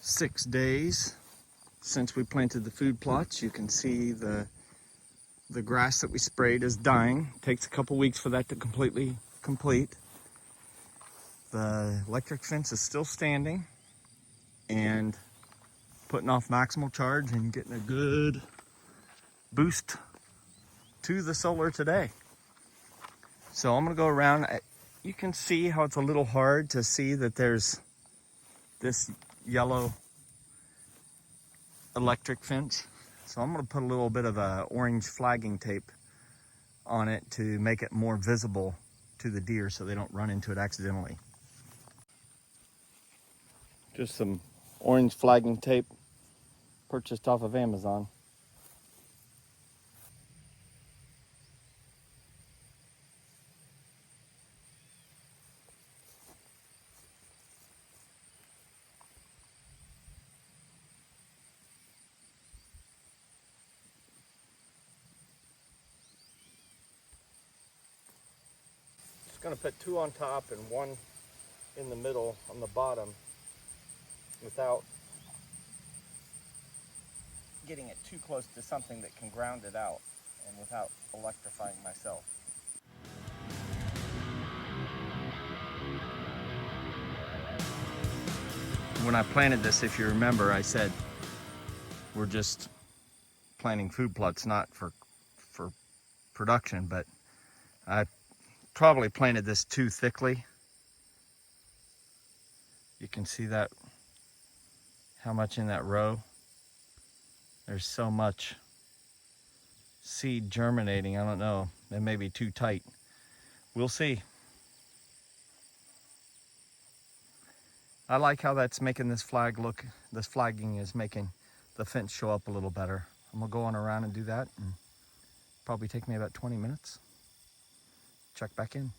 6 days since we planted the food plots. You can see the grass that we sprayed is dying. It takes a couple weeks for that to completely complete. The electric fence is still standing and putting off maximal charge and getting a good boost to the solar today. So I'm gonna go around. You can see how it's a little hard to see that there's this yellow electric fence. So I'm gonna put a little bit of a orange flagging tape on it to make it more visible to the deer so they don't run into it accidentally. Just some orange flagging tape purchased off of Amazon. Just gonna put 2 on top and 1 in the middle on the bottom without getting it too close to something that can ground it out and without electrifying myself. When I planted this, if you remember, I said we're just planting food plots, not for production, but I probably planted this too thickly. You can see that, how much in that row. There's so much seed germinating. I don't know, it may be too tight. We'll see. I like how that's making this flag look, this flagging is making the fence show up a little better. I'm gonna go on around and do that, and probably take me about 20 minutes. Check back in.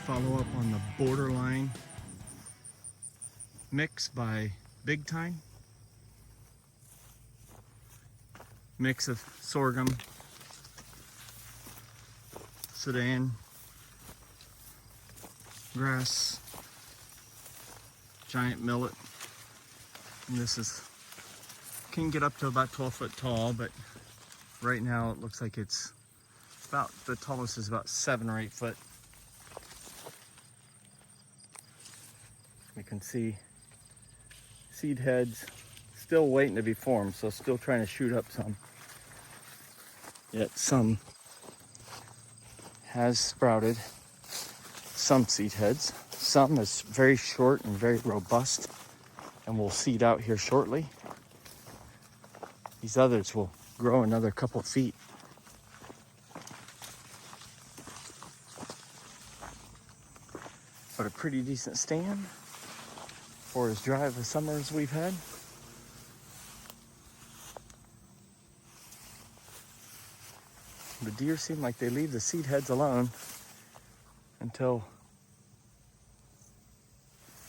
Follow up on the Borderline mix by Big Time. Mix of sorghum, Sudan grass, giant millet. And this can get up to about 12 foot tall, but right now it looks like it's about, the tallest is about 7 or 8 foot. You can see seed heads still waiting to be formed, so still trying to shoot up some. Yet some has sprouted, some seed heads. Some is very short and very robust and will seed out here shortly. These others will grow another couple feet. But a pretty decent stand for as dry of a summer as we've had. The deer seem like they leave the seed heads alone until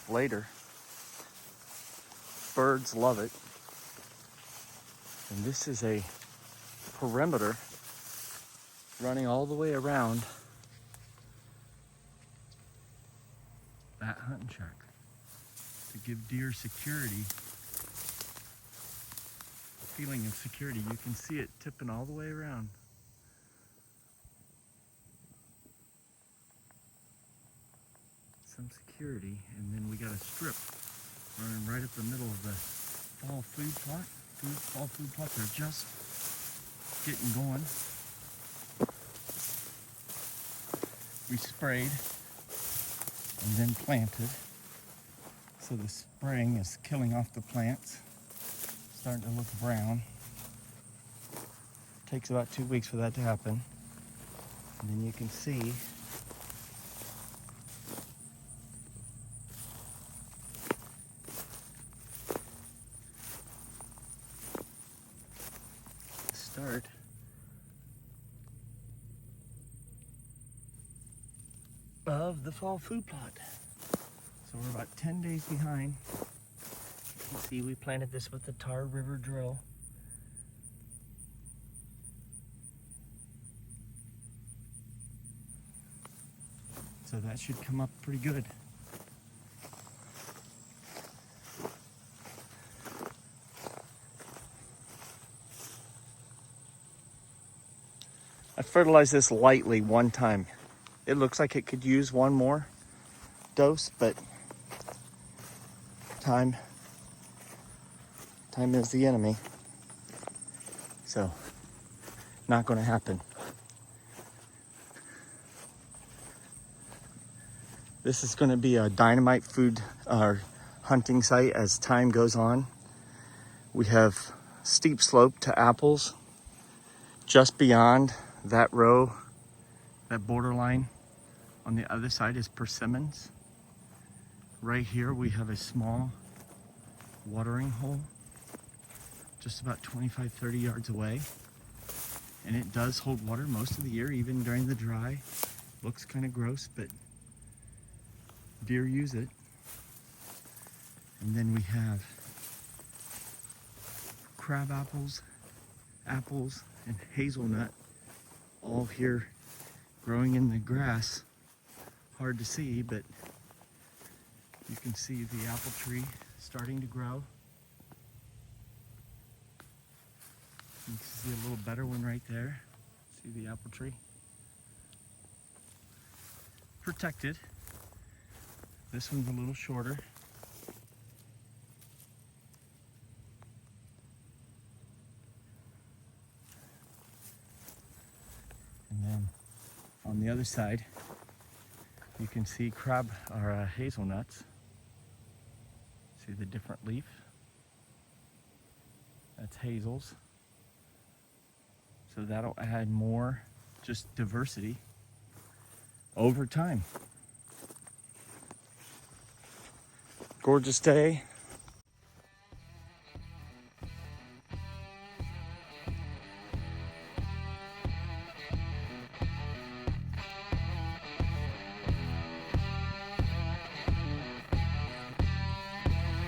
later. Birds love it. And this is a perimeter running all the way around that hunting shack to give deer security, a feeling of security. You can see it tipping all the way around. Some security, and then we got a strip running right up the middle of the fall food plot. Fall food plots are just getting going. we sprayed and then planted. So the spraying is killing off the plants, starting to look brown. Takes about 2 weeks for that to happen. And then you can see the start of the fall food plot. So we're about 10 days behind. You can see we planted this with the Tar River drill. So that should come up pretty good. I fertilized this lightly one time. It looks like it could use one more dose, but time is the enemy. So, not going to happen. This is going to be a dynamite food hunting site as time goes on. We have steep slope to apples. Just beyond that row, that borderline on the other side is persimmons. Right here we have a small watering hole just about 25-30 yards away, and it does hold water most of the year, even during the dry. Looks kind of gross, but deer use it. And then we have crab apples, and hazelnut all here growing in the grass. Hard to see, but you can see the apple tree starting to grow. You can see a little better one right there. See the apple tree? Protected. This one's a little shorter. And then on the other side, you can see crab or hazelnuts. See the different leaf? That's hazels. So that'll add more just diversity over time. Gorgeous day.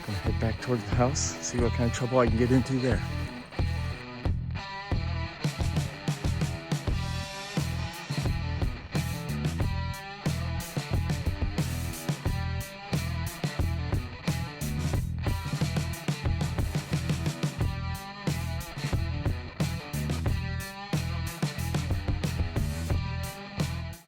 Gonna head back towards the house, see what kind of trouble I can get into there.